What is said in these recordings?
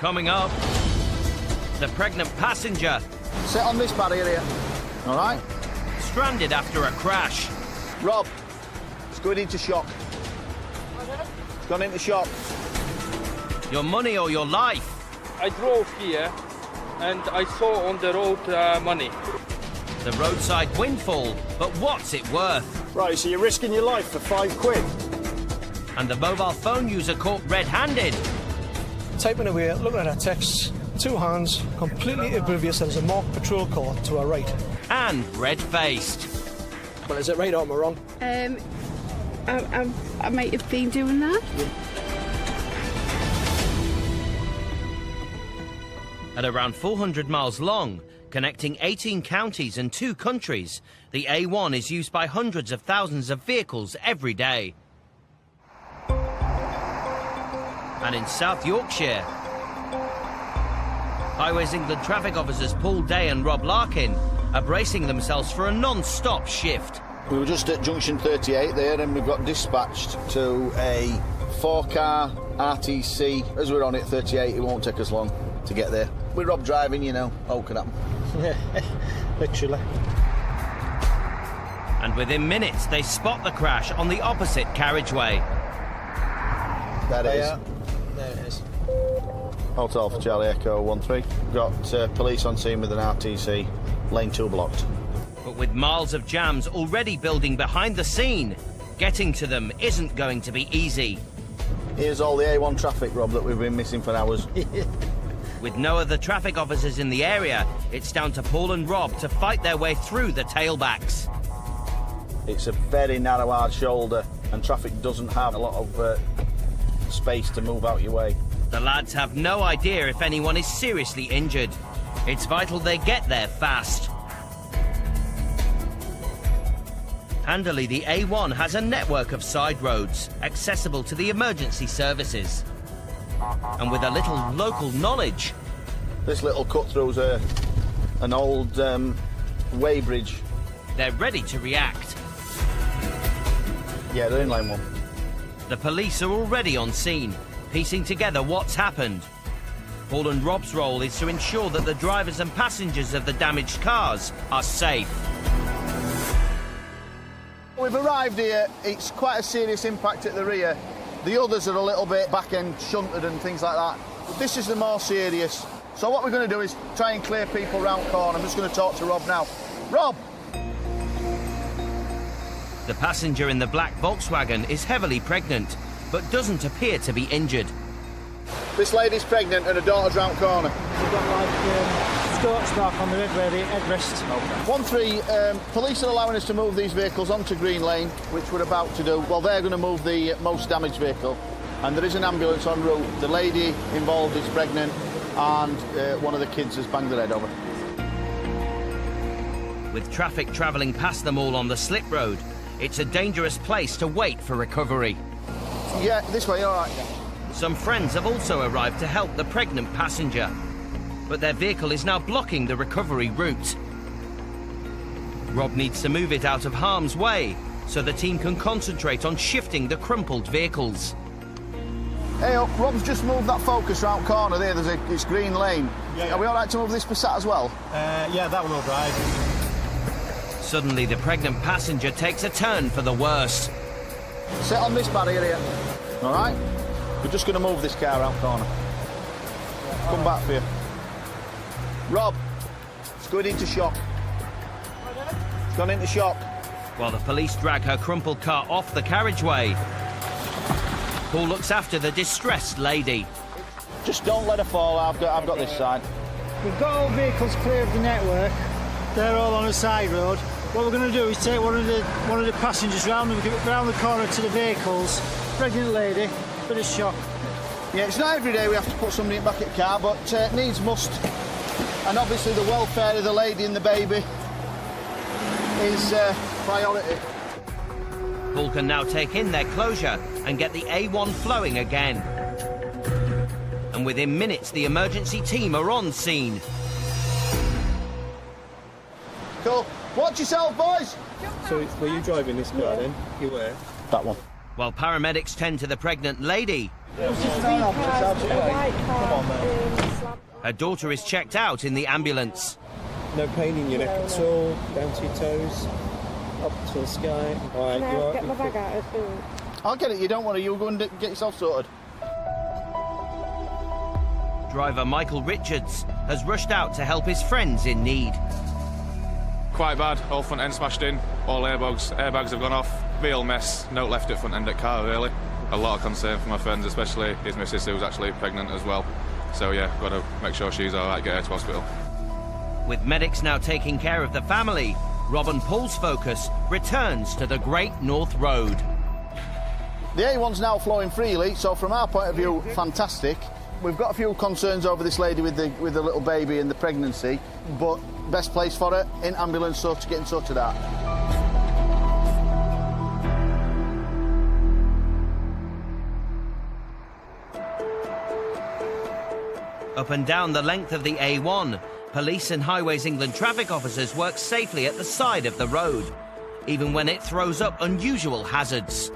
Coming up, the pregnant passenger Sit on this barrier here. All right? stranded after a crash. Rob, it's going into shock. It's gone into shock. Your money or your life. I drove here and I saw on the road money. The roadside windfall, but what's it worth? Right, so you're risking your life for £5. And the mobile phone user caught red-handed. Typing away, looking at our texts, two hands, completely oblivious there's a marked patrol car to our right. And red-faced. Well, is it right or am I wrong? I might have been doing that. At around 400 miles long, connecting 18 counties and 2 countries, the A1 is used by hundreds of thousands of vehicles every day. And in South Yorkshire, Highways England traffic officers Paul Day and Rob Larkin are bracing themselves for a non-stop shift. We were just at junction 38 there and we got dispatched to a 4-car RTC. As we're on it 38, it won't take us long to get there. With Rob driving, you know, all can happen. Literally. And within minutes, they spot the crash on the opposite carriageway. That is. There it is. Hotel for Charlie Echo 13. Got police on scene with an RTC. Lane 2 blocked. But with miles of jams already building behind the scene, getting to them isn't going to be easy. Here's all the A1 traffic, Rob, that we've been missing for hours. With no other traffic officers in the area, it's down to Paul and Rob to fight their way through the tailbacks. It's a very narrow, hard shoulder, and traffic doesn't have a lot of space to move out your way. The lads have no idea if anyone is seriously injured. It's vital they get there fast. Handily, the A1 has a network of side roads accessible to the emergency services. And with a little local knowledge, This little cut through's an old weighbridge. they're ready to react. Yeah, they're in lane 1. The police are already on scene, piecing together what's happened. Paul and Rob's role is to ensure that the drivers and passengers of the damaged cars are safe. We've arrived here. It's quite a serious impact at the rear. The others are a little bit back-end shunted and things like that. This is the more serious. So what we're going to do is try and clear people round corner. I'm just going to talk to Rob now. Rob! The passenger in the black Volkswagen is heavily pregnant, but doesn't appear to be injured. This lady's pregnant and her daughter's round corner. We've got like scorch mark on the red where the headrest. 1-3, police are allowing us to move these vehicles onto Green Lane, which we're about to do. Well, they're going to move the most damaged vehicle, and there is an ambulance en route. The lady involved is pregnant, and one of the kids has banged their head over. With traffic travelling past them all on the slip road, it's a dangerous place to wait for recovery. Yeah, this way, all right. Some friends have also arrived to help the pregnant passenger, but their vehicle is now blocking the recovery route. Rob needs to move it out of harm's way so the team can concentrate on shifting the crumpled vehicles. Hey, Rob's just moved that Focus round corner there. It's Green Lane. Yeah. Are we all right to move this Passat as well? Yeah, that one will drive. Suddenly, the pregnant passenger takes a turn for the worse. Sit on this barrier here. All right? We're just going to move this car round corner. Come back for you. Rob, it's going into shock. It's gone into shock. While the police drag her crumpled car off the carriageway, Paul looks after the distressed lady. Just don't let her fall. I've got this side. We've got all vehicles clear of the network. They're all on a side road. What we're going to do is take one of the passengers round the corner to the vehicles. Pregnant lady, bit of shock. Yeah, it's not every day we have to put somebody back at the car, but needs must. And obviously the welfare of the lady and the baby is priority. Paul can now take in their closure and get the A1 flowing again. And within minutes, the emergency team are on scene. Cool. Watch yourself, boys. So were you driving this car then? You were? That one. While paramedics tend to the pregnant lady, Her daughter is checked out in the ambulance. No pain in your neck at all, down to your toes, up to the sky. All right, Can I get my bag out of the boot? I'll get it, you don't want to. You'll go and get yourself sorted. Driver Michael Richards has rushed out to help his friends in need. Quite bad, all front end smashed in, all airbags have gone off, real mess, no left at front end at car really. A lot of concern for my friends, especially his missus who's actually pregnant as well. So yeah, got to make sure she's alright, get her to hospital. With medics now taking care of the family, Rob and Paul's focus returns to the Great North Road. The A1's now flowing freely, so from our point of view, fantastic. We've got a few concerns over this lady with the little baby and the pregnancy, but best place for her, in ambulance, so to getting sorted out. Up and down the length of the A1, police and Highways England traffic officers work safely at the side of the road, even when it throws up unusual hazards.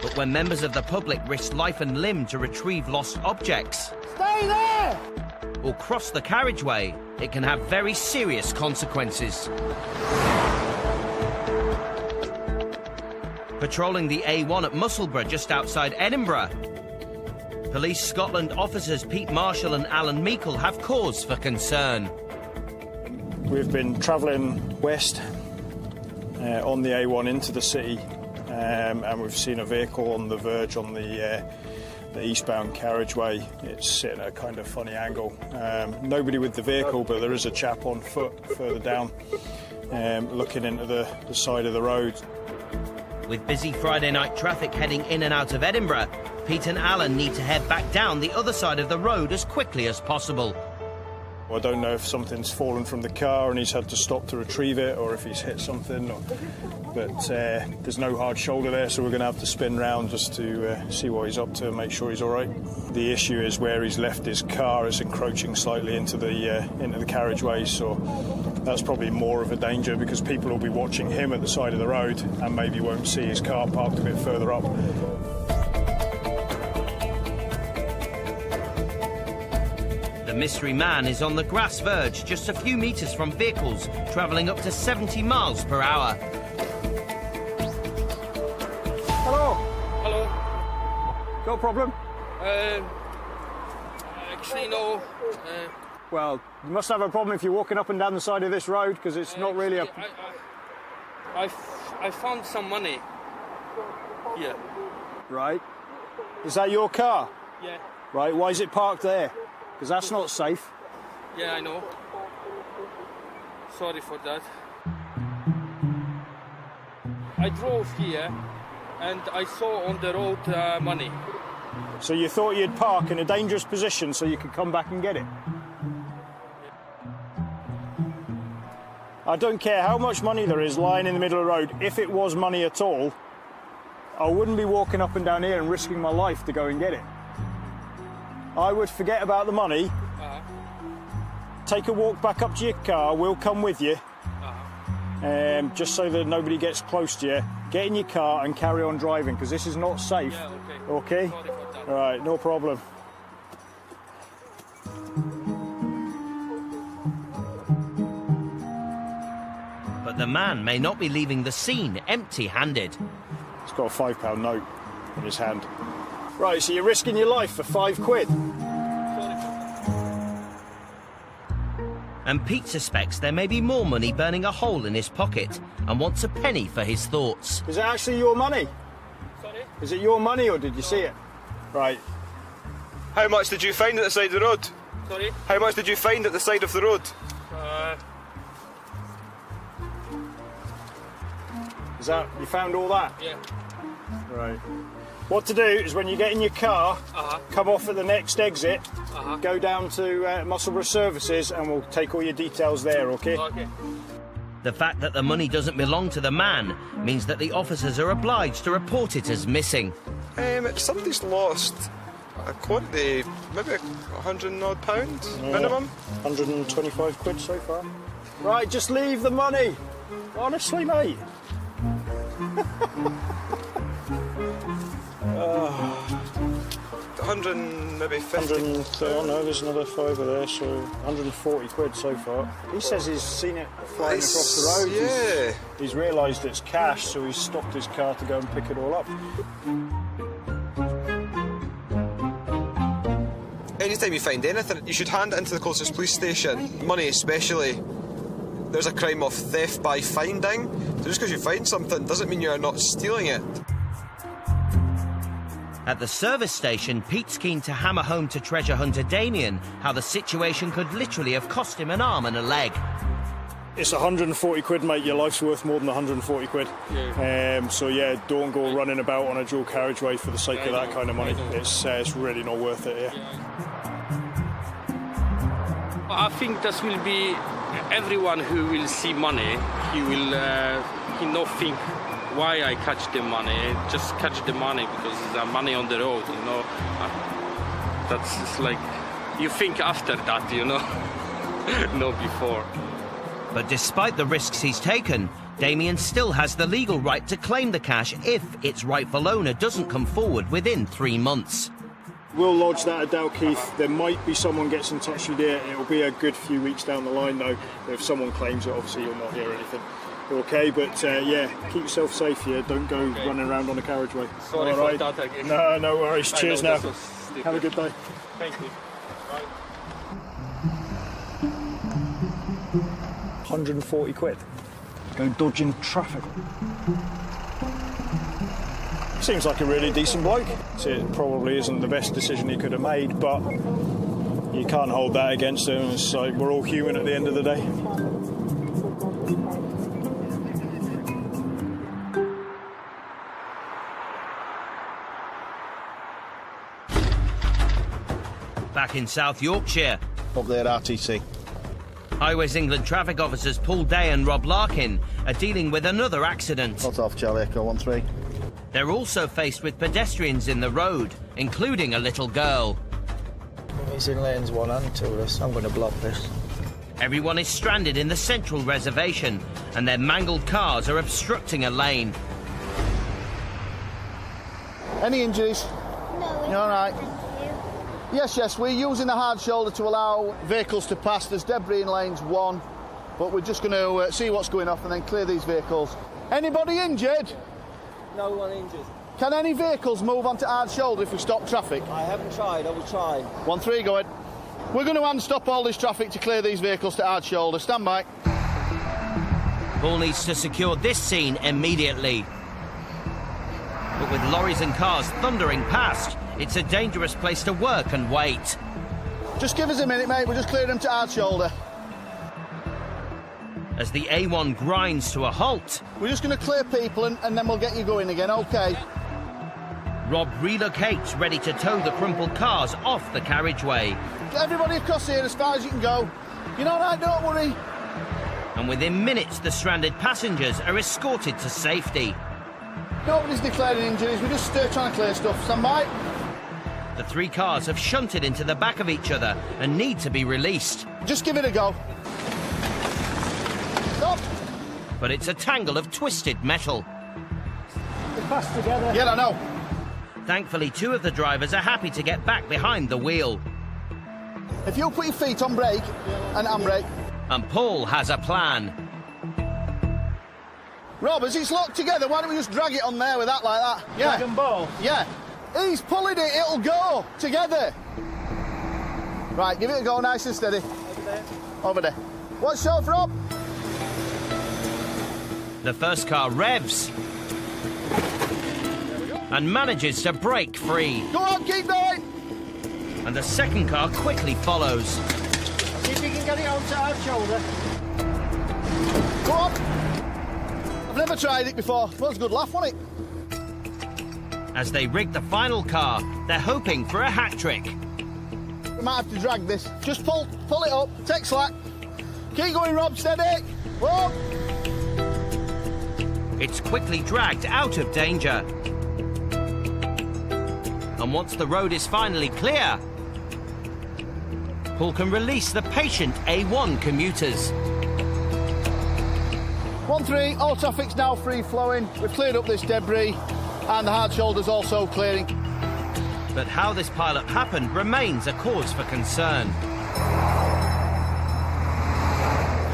But when members of the public risk life and limb to retrieve lost objects, Stay there! or cross the carriageway, it can have very serious consequences. Patrolling the A1 at Musselburgh, just outside Edinburgh, Police Scotland officers Pete Marshall and Alan Meikle have cause for concern. We've been travelling west on the A1 into the city, and we've seen a vehicle on the verge on the eastbound carriageway. It's sitting at a kind of funny angle. Nobody with the vehicle, but there is a chap on foot further down, looking into the side of the road. With busy Friday night traffic heading in and out of Edinburgh, Pete and Alan need to head back down the other side of the road as quickly as possible. I don't know if something's fallen from the car and he's had to stop to retrieve it, or if he's hit something, but there's no hard shoulder there, so we're going to have to spin round just to see what he's up to and make sure he's all right. The issue is where he's left his car is encroaching slightly into the carriageway, so that's probably more of a danger because people will be watching him at the side of the road and maybe won't see his car parked a bit further up. The mystery man is on the grass verge, just a few metres from vehicles travelling up to 70 miles per hour. Hello. Hello. Got a problem? Actually, no. Well, you must have a problem if you're walking up and down the side of this road, because it's not really a... I found some money here. Right. Is that your car? Yeah. Right, why is it parked there? Because that's not safe. Yeah, I know. Sorry for that. I drove here and I saw on the road money. So you thought you'd park in a dangerous position so you could come back and get it? I don't care how much money there is lying in the middle of the road. If it was money at all, I wouldn't be walking up and down here and risking my life to go and get it. I would forget about the money, take a walk back up to your car, we'll come with you, just so that nobody gets close to you. Get in your car and carry on driving, because this is not safe. Yeah, okay? Sorry for that. All right, no problem. But the man may not be leaving the scene empty-handed. He's got a £5 note in his hand. Right, so you're risking your life for £5. And Pete suspects there may be more money burning a hole in his pocket and wants a penny for his thoughts. Is it actually your money? Sorry? Is it your money or did you see it? Right. How much did you find at the side of the road? Sorry? How much did you find at the side of the road? Is that, you found all that? Yeah. Right. What to do is when you get in your car, come off at the next exit, go down to Musselburgh Services and we'll take all your details there, okay? Okay. The fact that the money doesn't belong to the man means that the officers are obliged to report it as missing. Somebody's lost a quantity, maybe £100 and odd minimum. 125 quid so far. Right, just leave the money. Honestly, mate. 100 maybe 50. 100, oh no, there's another fiver there, so 140 quid so far. He says he's seen it flying across the road. Yeah. He's realised it's cash, so he's stopped his car to go and pick it all up. Anytime you find anything, you should hand it into the closest police station. Money especially. There's a crime of theft by finding. So just because you find something doesn't mean you're not stealing it. At the service station, Pete's keen to hammer home to treasure hunter Damien how the situation could literally have cost him an arm and a leg. It's 140 quid, mate. Your life's worth more than 140 quid. Yeah. So yeah, don't go running about on a dual carriageway for the sake of that kind of money. It's really not worth it. I think this will be everyone who will see money. He will not think why I catch the money. Just catch the money because the money on the road. You know, that's just like you think after that. You know, not before. But despite the risks he's taken, Damien still has the legal right to claim the cash if its rightful owner doesn't come forward within 3 months. We'll lodge that at Dalkeith. There might be someone gets in touch with you. It'll be a good few weeks down the line, though. If someone claims it, obviously you'll not hear anything. Okay, but yeah, keep yourself safe here. Don't go running around on a carriageway. Sorry for that again. No worries. Cheers now. Have a good day. Thank you. 140 quid. Go dodging traffic. Seems like a really decent bloke. So it probably isn't the best decision he could have made, but you can't hold that against him. It's like we're all human at the end of the day. Back in South Yorkshire, Up there, RTC. Highways England traffic officers Paul Day and Rob Larkin are dealing with another accident. Hot off, Charlie Echo 13. They're also faced with pedestrians in the road, including a little girl. He's in lanes 1 and 2 of this. I'm going to block this. Everyone is stranded in the central reservation, and their mangled cars are obstructing a lane. Any injuries? No. You all right? Thank you. Yes, we're using the hard shoulder to allow vehicles to pass. There's debris in lanes 1, but we're just going to see what's going off and then clear these vehicles. Anybody injured? No one injured. Can any vehicles move onto hard shoulder if we stop traffic? I haven't tried, I will try. 13, go ahead. We're going to hand stop all this traffic to clear these vehicles to hard shoulder. Stand by. Paul needs to secure this scene immediately. But with lorries and cars thundering past, it's a dangerous place to work and wait. Just give us a minute, mate. We're just clearing them to hard shoulder. As the A1 grinds to a halt, We're just going to clear people and then we'll get you going again, OK? Rob relocates, ready to tow the crumpled cars off the carriageway. Everybody across here as far as you can go. You know what? Don't worry. And within minutes, the stranded passengers are escorted to safety. Nobody's declaring injuries. We're just trying to clear stuff. Stand by. The 3 cars have shunted into the back of each other and need to be released. Just give it a go. Stop. But it's a tangle of twisted metal. They pass together. Yeah, I know. Thankfully, 2 of the drivers are happy to get back behind the wheel. If you put your feet on brake and handbrake. And Paul has a plan. Rob, as it's locked together, why don't we just drag it on there with that like that? Yeah. Dragon ball. Yeah. He's pulling it, it'll go together. Right, give it a go nice and steady. Over there. Over there. Watch yourself, Rob. The first car revs and manages to break free. Go on, keep going. And the second car quickly follows. See if you can get it onto hard shoulder. Go on. I've never tried it before. Well, it was a good laugh, wasn't it? As they rig the final car, they're hoping for a hat trick. We might have to drag this. Just pull it up, take slack. Keep going, Rob, steady. Whoa. It's quickly dragged out of danger. And once the road is finally clear, Paul can release the patient A1 commuters. 13, all traffic's now free flowing. We've cleared up this debris and the hard shoulder's also clearing. But how this pile-up happened remains a cause for concern.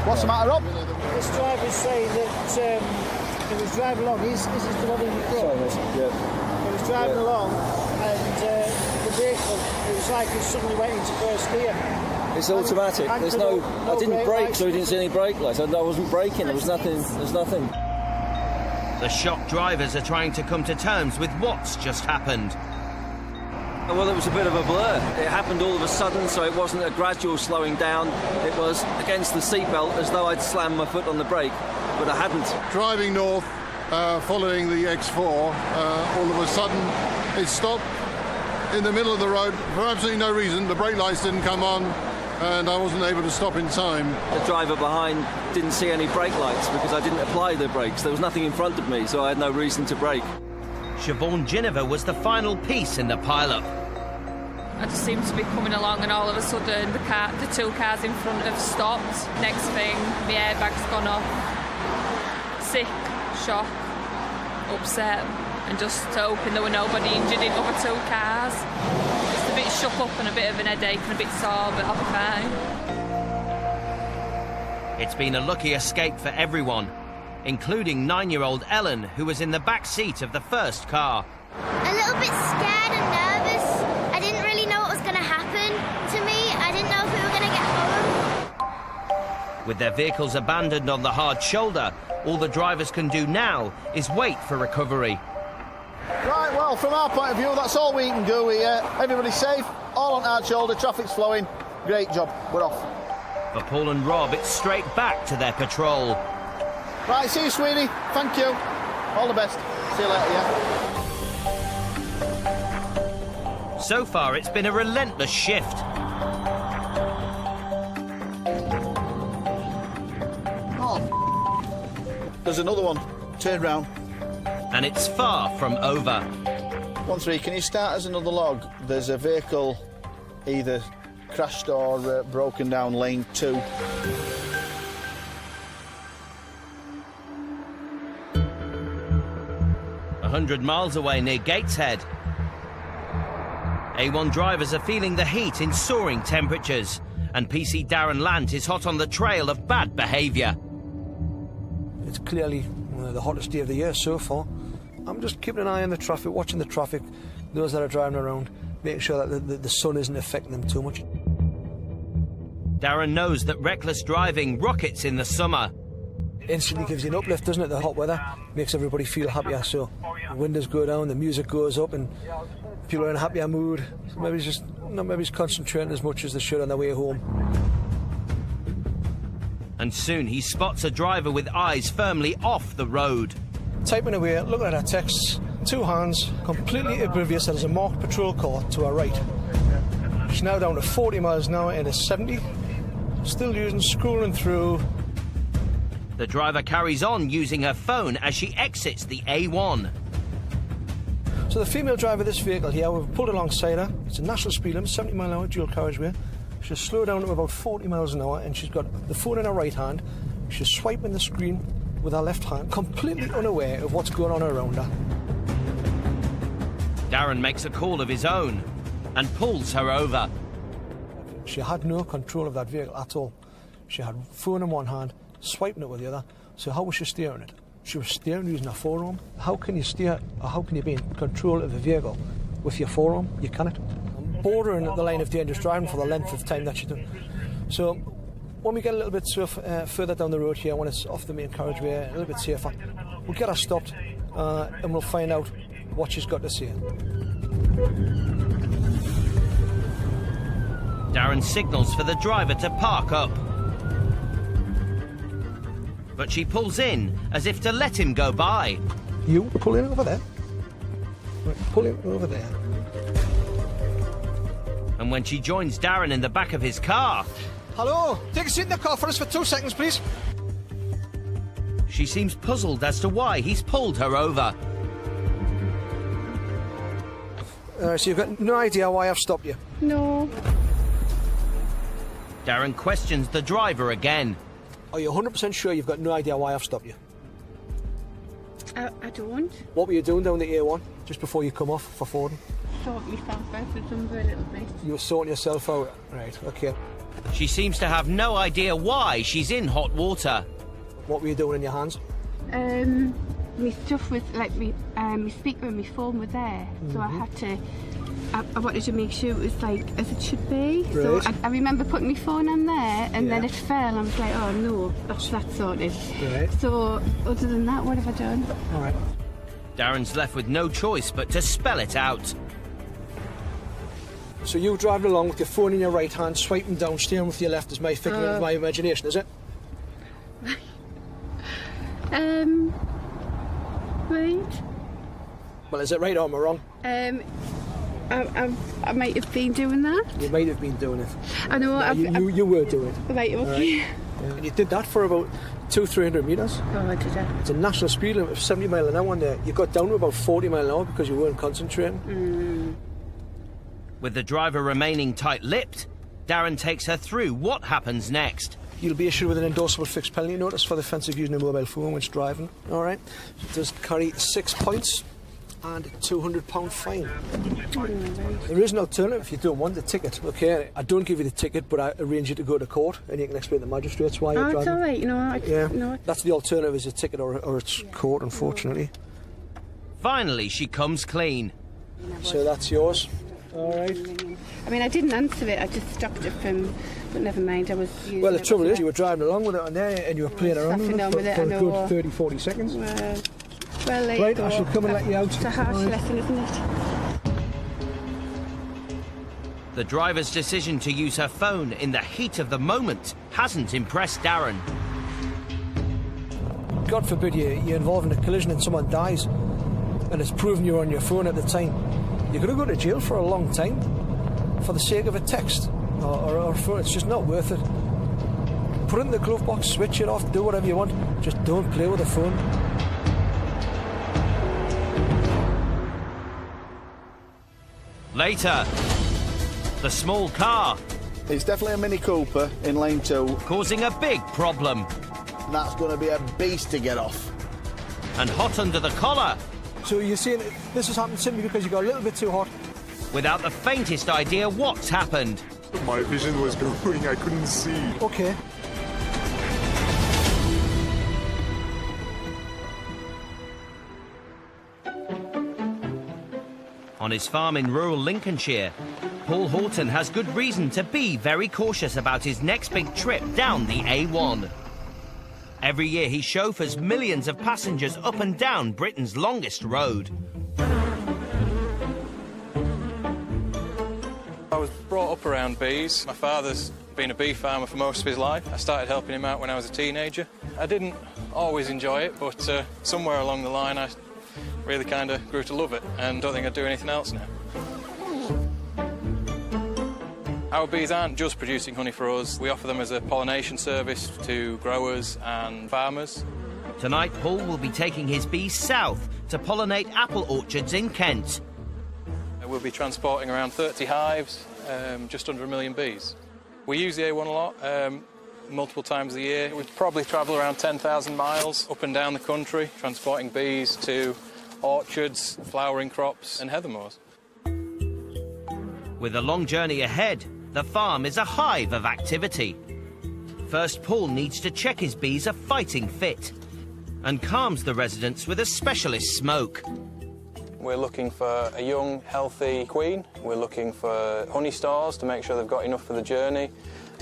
What's the matter, Rob? This driver's saying that he was driving along. Is this the one in the front? Yeah. He was driving along, and the vehicle, it was like it suddenly went into first gear. It's automatic. And There's could no. no I didn't brake brake, lights. so we didn't see any brake lights. I wasn't braking. There was nothing. There's nothing. The shocked drivers are trying to come to terms with what's just happened. Well, it was a bit of a blur. It happened all of a sudden, so it wasn't a gradual slowing down. It was against the seatbelt, as though I'd slammed my foot on the brake, but I hadn't. Driving north, following the X4, all of a sudden it stopped in the middle of the road for absolutely no reason. The brake lights didn't come on, and I wasn't able to stop in time. The driver behind didn't see any brake lights because I didn't apply the brakes. There was nothing in front of me, so I had no reason to brake. Siobhan Ginniver was the final piece in the pile-up. I just seemed to be coming along, and all of a sudden the two cars in front have stopped. Next thing, my airbag's gone off. Sick, shock, upset, and just hoping there were nobody injured in other two cars. Just a bit shook up and a bit of an headache and a bit sore, but I'll be fine. It's been a lucky escape for everyone, including 9-year-old Ellen, who was in the back seat of the first car. A little bit scared and nervous. I didn't really know what was going to happen to me. I didn't know if we were going to get home. With their vehicles abandoned on the hard shoulder, all the drivers can do now is wait for recovery. Right, well, from our point of view, that's all we can do here. Everybody's safe, all on hard shoulder, traffic's flowing. Great job, we're off. For Paul and Rob, it's straight back to their patrol. Right, see you, sweetie. Thank you. All the best. See you later, yeah? So far, it's been a relentless shift. Oh. There's another one. Turn round. And it's far from over. 1-3, can you start as another log? There's a vehicle either crashed or broken down lane 2. A 100 miles away near Gateshead. A1 drivers are feeling the heat in soaring temperatures, and PC Darren Lant is hot on the trail of bad behaviour. It's clearly the hottest day of the year so far. I'm just keeping an eye on the traffic, watching the traffic, those that are driving around, making sure that the sun isn't affecting them too much. Darren knows that reckless driving rockets in the summer. Instantly gives you an uplift, doesn't it? The hot weather makes everybody feel happier, so the windows go down, the music goes up, and people are in a happier mood. So maybe it's concentrating as much as they should on their way home. And soon he spots a driver with eyes firmly off the road. Typing away, looking at her texts, 2 hands, completely oblivious that there's a marked patrol car to her right. She's now down to 40 miles an hour in a 70, still scrolling through. The driver carries on using her phone as she exits the A1. So the female driver of this vehicle here, we've pulled alongside her. It's a national speed limit, 70 mile an hour, dual carriageway. She's slowed down to about 40 miles an hour, and she's got the phone in her right hand. She's swiping the screen with her left hand, completely unaware of what's going on around her. Darren makes a call of his own and pulls her over. She had no control of that vehicle at all. She had phone in one hand, swiping it with the other. So how was she steering it? She was steering using her forearm. How can you steer, or how can you be in control of a vehicle with your forearm? You cannot. I'm bordering the line of dangerous driving for the length of time that she did. So when we get a little bit further down the road here, when it's off the main carriageway, a little bit safer, we'll get her stopped and we'll find out what she's got to say. Darren signals for the driver to park up. But she pulls in as if to let him go by. You pull in over there. Right, pull in over there. And when she joins Darren in the back of his car... Hello, take a seat in the car for us for 2 seconds, please. She seems puzzled as to why he's pulled her over. So you've got no idea why I've stopped you? No. Darren questions the driver again. Are you 100% sure you've got no idea why I've stopped you? I don't. What were you doing down the A1 just before you come off for Fordham? sort myself out of them for a little bit. You were sorting yourself out. Right, okay. She seems to have no idea why she's in hot water. What were you doing in your hands? My stuff was like my speaker and my phone were there, so I had to. I wanted to make sure it was like as it should be. Right. So I remember putting my phone on there, and then it fell. I was like, oh no, that's that sorted. Right. So other than that, what have I done? All right. Darren's left with no choice but to spell it out. So you driving along with your phone in your right hand, swiping down, steering with your left is my figment of my imagination, is it? Right. Well, is it right or am I wrong? I might have been doing that. You might have been doing it. I know. No, you were doing it. Right, okay. Right. Yeah. And you did that for about 200-300 metres. Oh, I did it. It's a national speed limit of 70 mile an hour on there. You got down to about 40 mile an hour because you weren't concentrating. With the driver remaining tight-lipped, Darren takes her through what happens next. You'll be issued with an endorsable fixed penalty notice for the offence of using a mobile phone whilst driving. All right. It does carry 6 points and a £200 fine. There is an alternative if you don't want the ticket. Okay, I don't give you the ticket, but I arrange you to go to court, and you can explain to the magistrates why you're driving. It's all right, you know. Yeah, that's the alternative: is a ticket or it's court. Unfortunately. Finally, she comes clean. So that's yours. All right. I mean, I didn't answer it. I just stopped it from. But never mind. I was. Well, the trouble is, you were driving along with it on there, and you were playing around with it for a good 30-40 seconds. Well, right, I shall come and let you out. It's a harsh lesson, isn't it? The driver's decision to use her phone in the heat of the moment hasn't impressed Darren. God forbid you're involved in a collision and someone dies, and it's proven you're on your phone at the time. You're going to go to jail for a long time for the sake of a text or phone. It's just not worth it. Put it in the glove box, switch it off, do whatever you want. Just don't play with the phone. Later, the small car. It's definitely a Mini Cooper in lane 2. Causing a big problem. That's going to be a beast to get off. And hot under the collar. So you're saying this has happened simply because you got a little bit too hot? Without the faintest idea what's happened. My vision was going, I couldn't see. Okay. On his farm in rural Lincolnshire, Paul Horton has good reason to be very cautious about his next big trip down the A1. Every year he chauffeurs millions of passengers up and down Britain's longest road. I was brought up around bees. My father's been a bee farmer for most of his life. I started helping him out when I was a teenager. I didn't always enjoy it, but somewhere along the line I really kind of grew to love it, and don't think I'd do anything else now. Our bees aren't just producing honey for us. We offer them as a pollination service to growers and farmers. Tonight, Paul will be taking his bees south to pollinate apple orchards in Kent. We'll be transporting around 30 hives, just under 1 million bees. We use the A1 a lot, multiple times a year. We probably travel around 10,000 miles up and down the country, transporting bees to orchards, flowering crops and heather moors. With a long journey ahead, the farm is a hive of activity. First, Paul needs to check his bees are fighting fit and calms the residents with a specialist smoke. We're looking for a young, healthy queen. We're looking for honey stores to make sure they've got enough for the journey.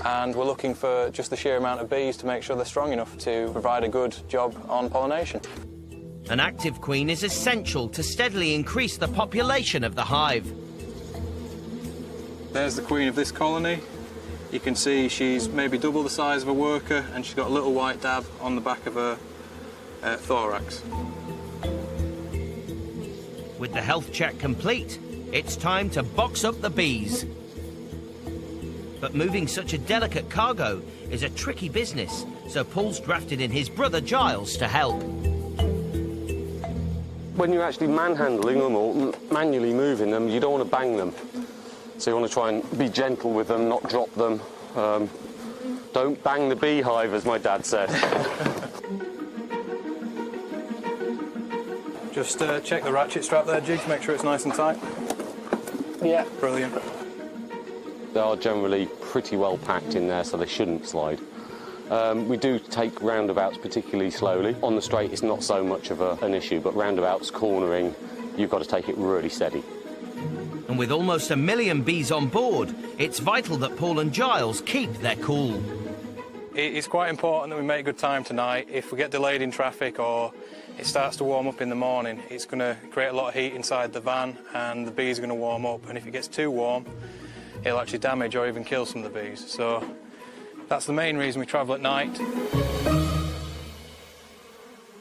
And we're looking for just the sheer amount of bees to make sure they're strong enough to provide a good job on pollination. An active queen is essential to steadily increase the population of the hive. There's the queen of this colony. You can see she's maybe double the size of a worker, and she's got a little white dab on the back of her thorax. With the health check complete, it's time to box up the bees. But moving such a delicate cargo is a tricky business, so Paul's drafted in his brother Giles to help. When you're actually manhandling them or manually moving them, you don't want to bang them. So you want to try and be gentle with them, not drop them. Don't bang the beehive, as my dad said. Just check the ratchet strap there, Jig, to make sure it's nice and tight. Yeah, brilliant. They are generally pretty well packed in there, so they shouldn't slide. We do take roundabouts particularly slowly. On the straight, it's not so much of an issue, but roundabouts, cornering, you've got to take it really steady. And with almost 1 million bees on board, it's vital that Paul and Giles keep their cool. It's quite important that we make good time tonight. If we get delayed in traffic or it starts to warm up in the morning, it's going to create a lot of heat inside the van and the bees are going to warm up. And if it gets too warm, it'll actually damage or even kill some of the bees. So that's the main reason we travel at night.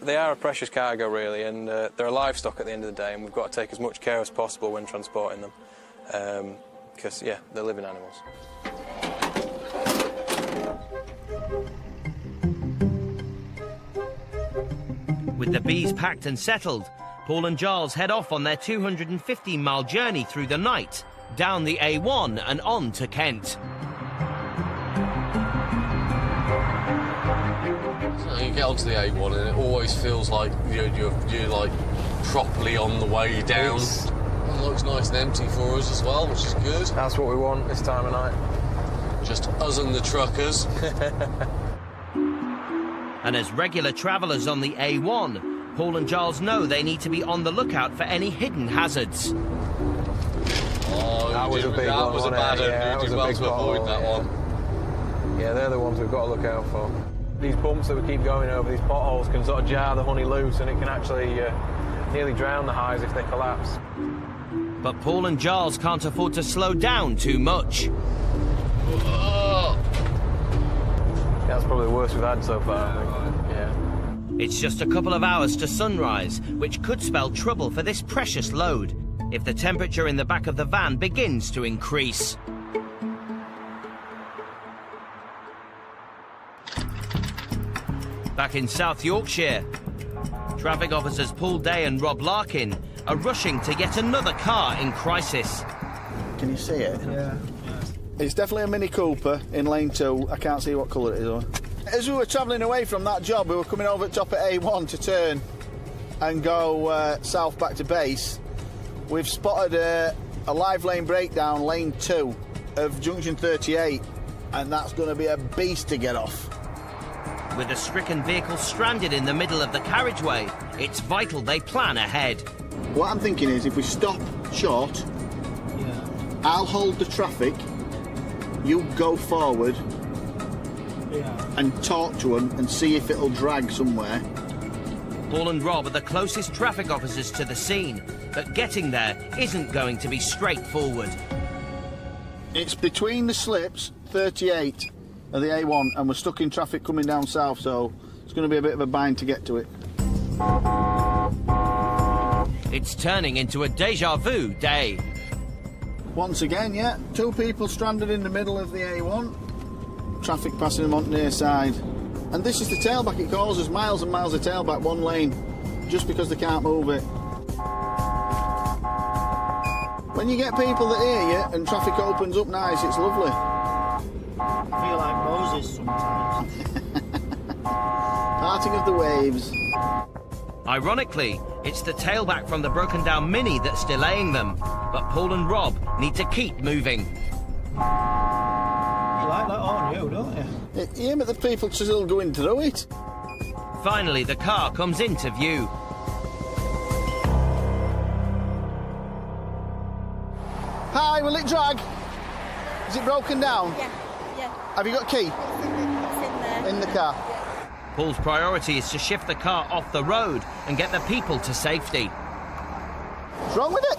They are a precious cargo, really, and they're a livestock at the end of the day, and we've got to take as much care as possible when transporting them, because, yeah, they're living animals. With the bees packed and settled, Paul and Giles head off on their 250-mile journey through the night, down the A1 and on to Kent. You get onto the A1 and it always feels like you're like properly on the way down. It looks nice and empty for us as well, which is good. That's what we want this time of night. Just us and the truckers. And as regular travellers on the A1, Paul and Giles know they need to be on the lookout for any hidden hazards. Oh, that was a big one. That was a bad one. Yeah, You did well to avoid that one. Yeah, they're the ones we've got to look out for. These bumps that we keep going over, these potholes, can sort of jar the honey loose, and it can actually nearly drown the hives if they collapse. But Paul and Giles can't afford to slow down too much. That's probably the worst we've had so far, I think. Yeah. It's just a couple of hours to sunrise, which could spell trouble for this precious load if the temperature in the back of the van begins to increase. Back in South Yorkshire, traffic officers Paul Day and Rob Larkin are rushing to yet another car in crisis. Can you see it? Yeah. It's definitely a Mini Cooper in lane 2. I can't see what colour it is, though. As we were travelling away from that job, we were coming over the top at A1 to turn and go south back to base. We've spotted a live lane breakdown, lane 2 of junction 38, and that's going to be a beast to get off. With a stricken vehicle stranded in the middle of the carriageway, it's vital they plan ahead. What I'm thinking is, if we stop short, I'll hold the traffic, you go forward and talk to them and see if it'll drag somewhere. Paul and Rob are the closest traffic officers to the scene, but getting there isn't going to be straightforward. It's between the slips, 38 of the A1, and we're stuck in traffic coming down south, so it's going to be a bit of a bind to get to it. It's turning into a déjà vu day. Once again, yeah, 2 people stranded in the middle of the A1, traffic passing them on near side. And this is the tailback. It causes miles and miles of tailback one lane, just because they can't move it. When you get people that hear you and traffic opens up nice, it's lovely. I feel like Moses sometimes. Parting of the waves. Ironically, it's the tailback from the broken down Mini that's delaying them, but Paul and Rob need to keep moving. You like that on you, don't you? Yeah, but the people still going through it. Finally, the car comes into view. Hi, will it drag? Is it broken down? Yeah. Have you got a key? It's in there. In the car. Paul's priority is to shift the car off the road and get the people to safety. What's wrong with it?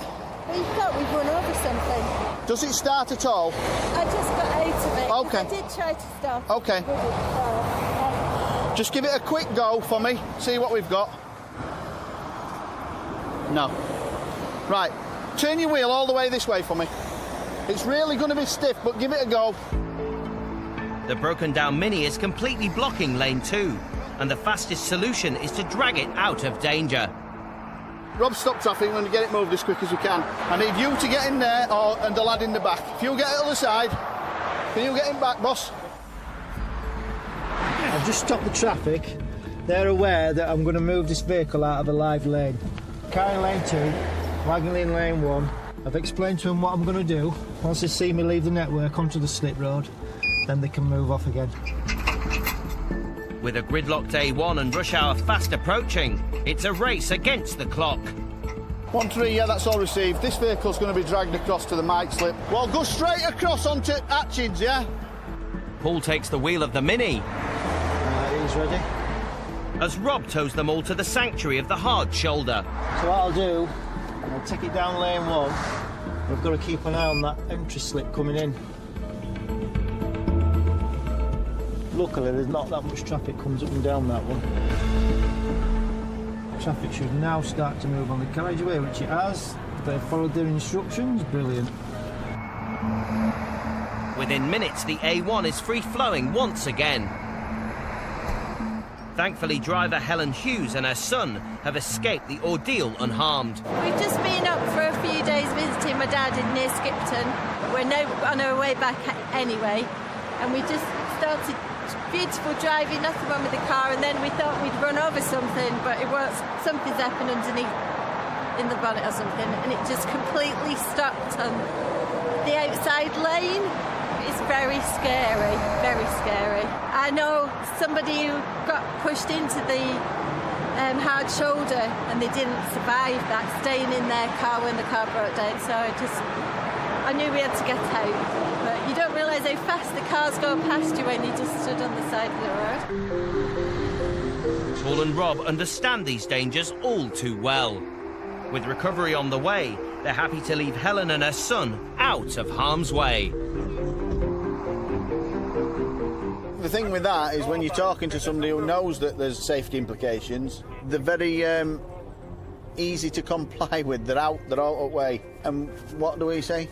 We've run over something. Does it start at all? I just got out of it. Okay. I did try to stop. Okay. Just give it a quick go for me. See what we've got. No. Right. Turn your wheel all the way this way for me. It's really going to be stiff, but give it a go. The broken down Mini is completely blocking lane 2, and the fastest solution is to drag it out of danger. Rob, stop traffic. We're going to get it moved as quick as we can. I need you to get in there, and the lad in the back. If you get it on the side, can you get him back, boss? I've just stopped the traffic. They're aware that I'm going to move this vehicle out of a live lane. Car in lane 2, wagon in lane 1. I've explained to them what I'm going to do. Once they see me leave the network onto the slip road, then they can move off again. With a gridlocked A1 and rush hour fast approaching, it's a race against the clock. 1-3, yeah, that's all received. This vehicle's going to be dragged across to the Mike slip. Well, go straight across onto Atchins, yeah? Paul takes the wheel of the Mini. He's ready. As Rob tows them all to the sanctuary of the hard shoulder. So what I'll do, I'll take it down lane 1. We've got to keep an eye on that entry slip coming in. Luckily, there's not that much traffic comes up and down that one. Traffic should now start to move on the carriageway, which it has. They've followed their instructions. Brilliant. Within minutes, the A1 is free-flowing once again. Thankfully, driver Helen Hughes and her son have escaped the ordeal unharmed. We've just been up for a few days visiting my dad in near Skipton. We're now on our way back anyway, and we just started beautiful driving, nothing wrong with the car, and then we thought we'd run over something, but it was something's happened underneath in the bonnet or something, and it just completely stopped on the outside lane. It's very scary, very scary. I know somebody who got pushed into the hard shoulder and they didn't survive that, staying in their car when the car broke down, so I knew we had to get out. But you don't realise how fast the cars go past you when you just stood on the side of the road. Paul and Rob understand these dangers all too well. With recovery on the way, they're happy to leave Helen and her son out of harm's way. The thing with that is when you're talking to somebody who knows that there's safety implications, they're very easy to comply with. They're out of way. And what do we say?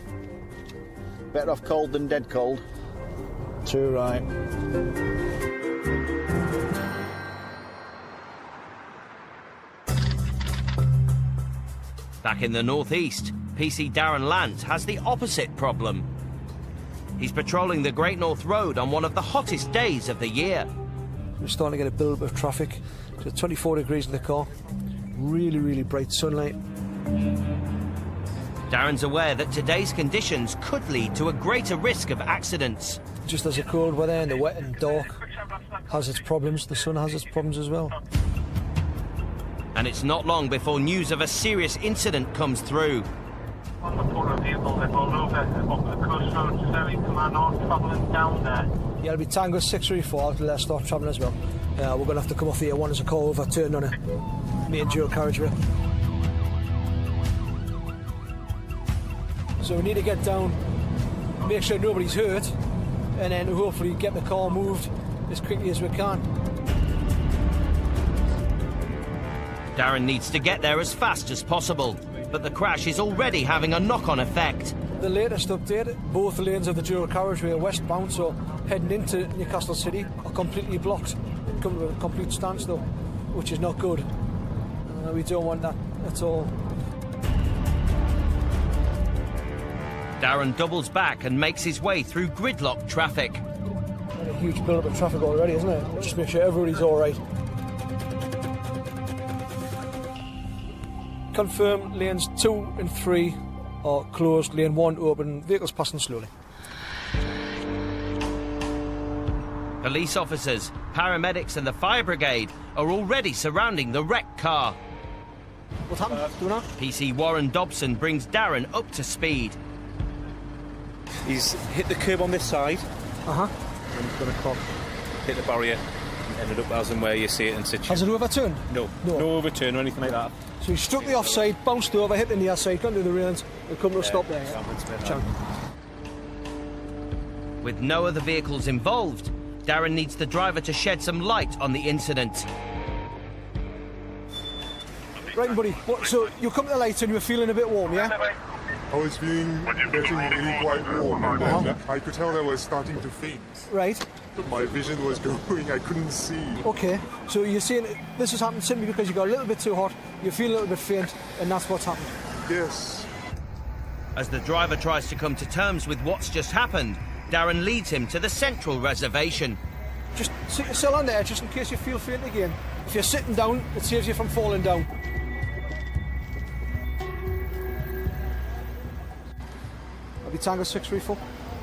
Better off cold than dead cold. Too right. Back in the northeast, PC Darren Lant has the opposite problem. He's patrolling the Great North Road on one of the hottest days of the year. We're starting to get a build-up of traffic. So 24 degrees in the car. Really, really bright sunlight. Darren's aware that today's conditions could lead to a greater risk of accidents. Just as the cold weather and the wet and dark has its problems, the sun has its problems as well. And it's not long before news of a serious incident comes through. On the corner vehicle that rolled over up the coast road, Surrey to my north, travelling down there. Yeah, it'll be Tango 634 to let us start travelling as well. We're going to have to come off the A1 as a car overturned on a main dual carriageway. So we need to get down, make sure nobody's hurt, and then hopefully get the car moved as quickly as we can. Darren needs to get there as fast as possible, but the crash is already having a knock-on effect. The latest update, both lanes of the dual carriageway are westbound, so heading into Newcastle City are completely blocked, come to a complete standstill, which is not good. We don't want that at all. Darren doubles back and makes his way through gridlock traffic. A huge build-up of traffic already, isn't it? Just make sure everybody's all right. Confirm lanes 2 and 3 are closed, lane 1 open, vehicles passing slowly. Police officers, paramedics and the fire brigade are already surrounding the wrecked car. What happened? Do you know? PC Warren Dobson brings Darren up to speed. He's hit the curb on this side. And he's going to hit the barrier and ended up as and where you see it in situ. Has it overturned? No overturn or anything like that. So he struck the offside, bounced over, hit the near side, got into the railings, and come to a stop there. With no other vehicles involved, Darren needs the driver to shed some light on the incident. Right, buddy, so you come to the lights and you were feeling a bit warm, yeah? I was feeling getting really quite warm, and I could tell I was starting to faint. Right. My vision was going, I couldn't see. Okay, so you're saying this has happened simply because you got a little bit too hot, you feel a little bit faint, and that's what's happened? Yes. As the driver tries to come to terms with what's just happened, Darren leads him to the central reservation. Just sit yourself on there, just in case you feel faint again. If you're sitting down, it saves you from falling down. Tango 634.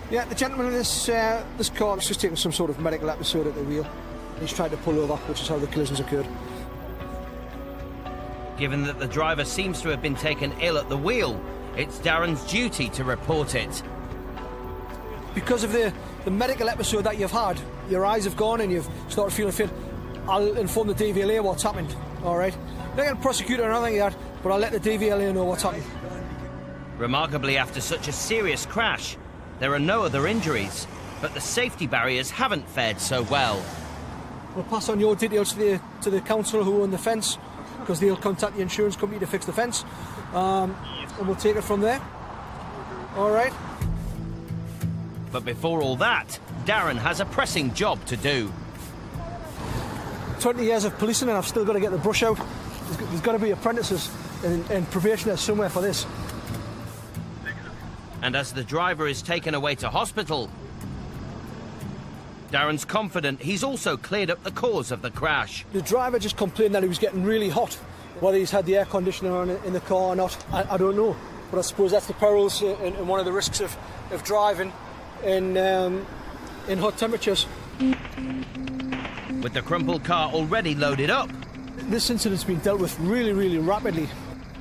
Yeah, the gentleman in this car has just taken some sort of medical episode at the wheel. He's tried to pull over, which is how the collisions occurred. Given that the driver seems to have been taken ill at the wheel, it's Darren's duty to report it. Because of the medical episode that you've had, your eyes have gone and you've started feeling fit, I'll inform the DVLA what's happened, all right? I'm not going to prosecute or anything like that, but I'll let the DVLA know what's happened. Remarkably, after such a serious crash, there are no other injuries, but the safety barriers haven't fared so well. We'll pass on your details to the council who own the fence, because they'll contact the insurance company to fix the fence, and we'll take it from there. All right? But before all that, Darren has a pressing job to do. 20 years of policing and I've still got to get the brush out. There's got to be apprentices and probationers somewhere for this. And as the driver is taken away to hospital, Darren's confident he's also cleared up the cause of the crash. The driver just complained that he was getting really hot. Whether he's had the air conditioner on in the car or not, I don't know. But I suppose that's the perils and one of the risks of driving in hot temperatures. With the crumpled car already loaded up, this incident's been dealt with really, really rapidly.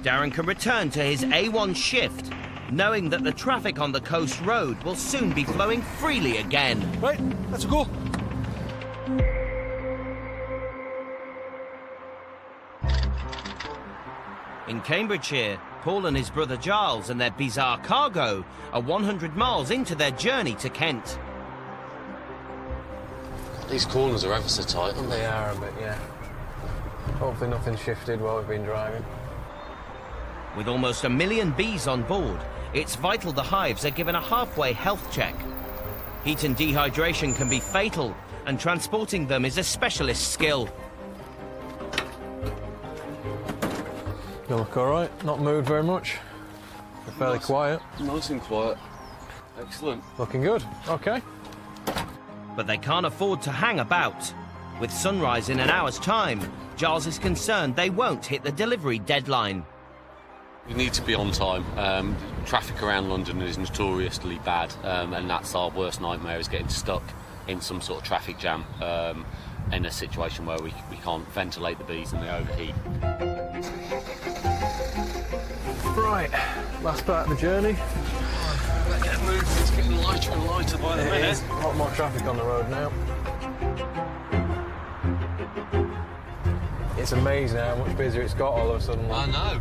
Darren can return to his A1 shift, knowing that the traffic on the coast road will soon be flowing freely again. Right, let's go. In Cambridgeshire, Paul and his brother Giles and their bizarre cargo are 100 miles into their journey to Kent. These corners are ever so tight, aren't they? They are a bit, yeah. Hopefully nothing's shifted while we've been driving. With almost 1 million bees on board, it's vital the hives are given a halfway health check. Heat and dehydration can be fatal, and transporting them is a specialist skill. You look all right. Not moved very much. They're fairly quiet. Nice and quiet. Excellent. Looking good. Okay. But they can't afford to hang about. With sunrise in an hour's time, Giles is concerned they won't hit the delivery deadline. We need to be on time. Traffic around London is notoriously bad, and that's our worst nightmare, is getting stuck in some sort of traffic jam in a situation where we can't ventilate the bees and they overheat. Right, last part of the journey. Let's get moving. It's getting lighter and lighter by the minute. A lot more traffic on the road now. It's amazing how much busier it's got all of a sudden. I know.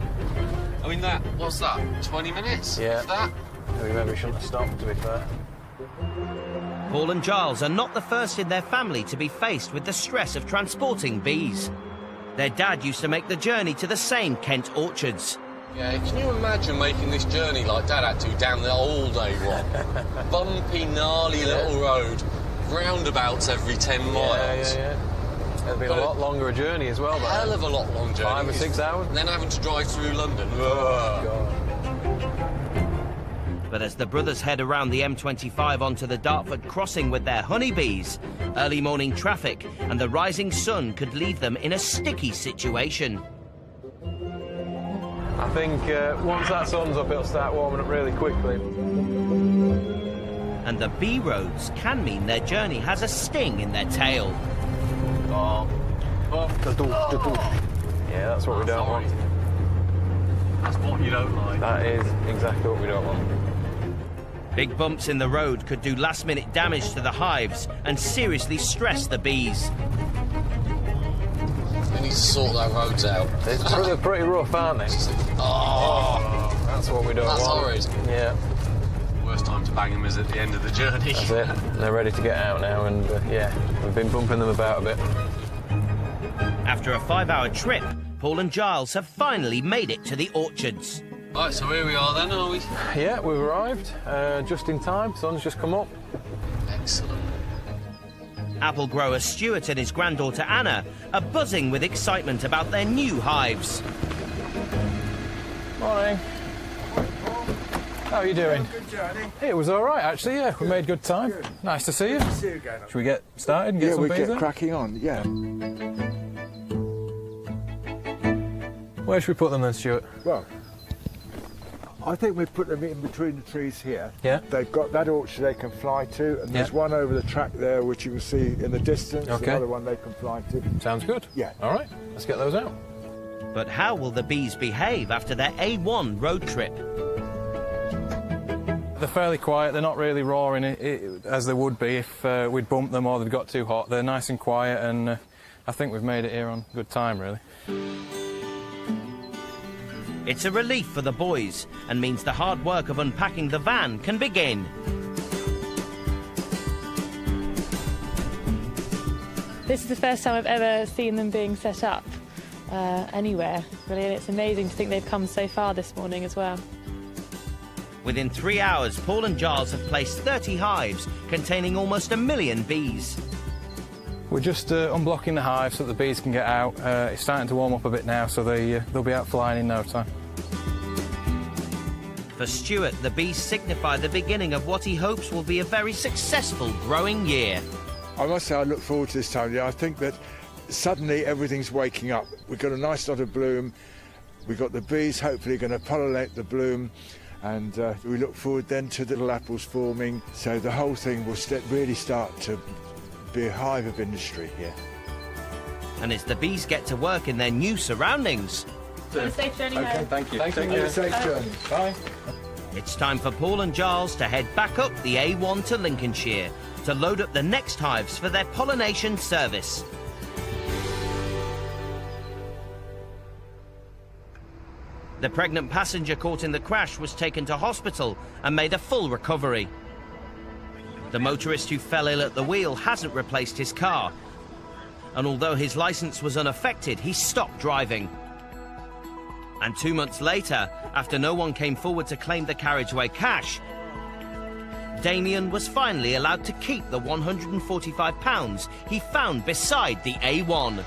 I mean, what's that, 20 minutes? Yeah. If that? We maybe shouldn't have stopped, to be fair. Paul and Giles are not the first in their family to be faced with the stress of transporting bees. Their dad used to make the journey to the same Kent orchards. Yeah, can you imagine making this journey like Dad had to down the old A1? Bumpy, gnarly little road, roundabouts every 10 miles. Yeah. It'll be a lot longer a journey as well, though. Hell of a lot long journey. 5 or 6 hours. And then having to drive through London. God. But as the brothers head around the M25 onto the Dartford crossing with their honeybees, early morning traffic and the rising sun could leave them in a sticky situation. I think once that sun's up, it'll start warming up really quickly. And the bee roads can mean their journey has a sting in their tail. Yeah, that's what we don't want. That's what you don't like. That is exactly what we don't want. Big bumps in the road could do last-minute damage to the hives and seriously stress the bees. They need to sort their roads out. They're pretty rough, aren't they? Oh, that's what we don't want. That's horrid. Yeah. Worst time to bang them is at the end of the journey. That's it. They're ready to get out now, and yeah, we've been bumping them about a bit. After a 5-hour trip, Paul and Giles have finally made it to the orchards. Right, so here we are then, are we? Yeah, we've arrived just in time. Sun's just come up. Excellent. Apple grower Stuart and his granddaughter Anna are buzzing with excitement about their new hives. Morning. How are you doing? Good journey. It was all right, actually, yeah. We made good time. Good. Nice to see you. Good to see you again. Should we get started and get some bees we'll get then? cracking on, yeah. Where should we put them then, Stuart? Well, I think we put them in between the trees here. Yeah. They've got that orchard they can fly to, and there's one over the track there which you will see in the distance, Okay. another one they can fly to. Sounds good. Yeah. All right, let's get those out. But how will the bees behave after their A1 road trip? They're fairly quiet, they're not really roaring as they would be if we'd bumped them or they'd got too hot. They're nice and quiet, and I think we've made it here on good time, really. It's a relief for the boys and means the hard work of unpacking the van can begin. This is the first time I've ever seen them being set up anywhere, really, and it's amazing to think they've come so far this morning as well. Within 3 hours, Paul and Giles have placed 30 hives containing almost 1 million bees. We're just unblocking the hive so that the bees can get out. It's starting to warm up a bit now, so they'll be out flying in no time. For Stuart, the bees signify the beginning of what he hopes will be a very successful growing year. I must say I look forward to this time of year. I think that suddenly everything's waking up. We've got a nice lot of bloom. We've got the bees hopefully going to pollinate the bloom, and we look forward then to the little apples forming. So the whole thing will really start to be a hive of industry here. And as the bees get to work in their new surroundings. Have a safe journey home. Thank you. Thank you. Safe journey. Bye. It's time for Paul and Giles to head back up the A1 to Lincolnshire to load up the next hives for their pollination service. The pregnant passenger caught in the crash was taken to hospital and made a full recovery. The motorist who fell ill at the wheel hasn't replaced his car, and although his licence was unaffected, he stopped driving. And 2 months later, after no one came forward to claim the carriageway cash, Damien was finally allowed to keep the £145 he found beside the A1.